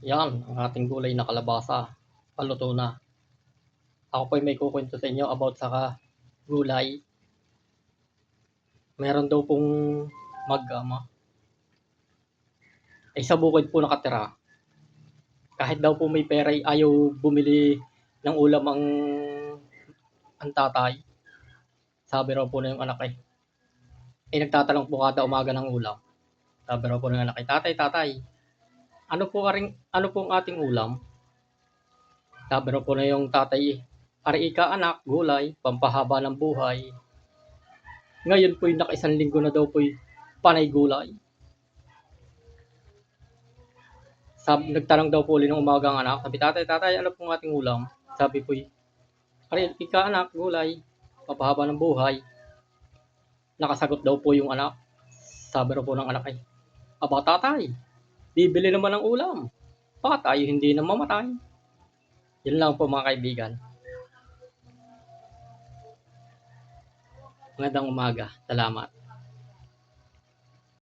Yan, ang ating gulay na kalabasa, paluto na. Ako po'y may kukuwento sa inyo about sa gulay. Meron daw pong mag-ama, ay sa bukid po nakatira. Kahit daw po may pera ay ayaw bumili ng ulam ang tatay. Sabi raw po ng anak nagtatanong po kada umaga ng ulam. Sabi raw po ng anak tatay, ano po ang ating ulam? Sabi raw po na yung tatay, ari ika anak, gulay, pampahaba ng buhay. Ngayon po'y naka-isang linggo na daw po'y panay gulay. Nagtanong daw po ulit ng umaga ang anak, sabi tatay, ano pong ating ulam? Sabi po'y, ari ika anak, gulay, pampahaba ng buhay. Nakasagot daw po yung anak. Sabi raw po ng anak aba tatay, bibili naman ng ulam. Baka tayo hindi na mamatay. Yun lang po mga kaibigan. Magandang umaga. Salamat.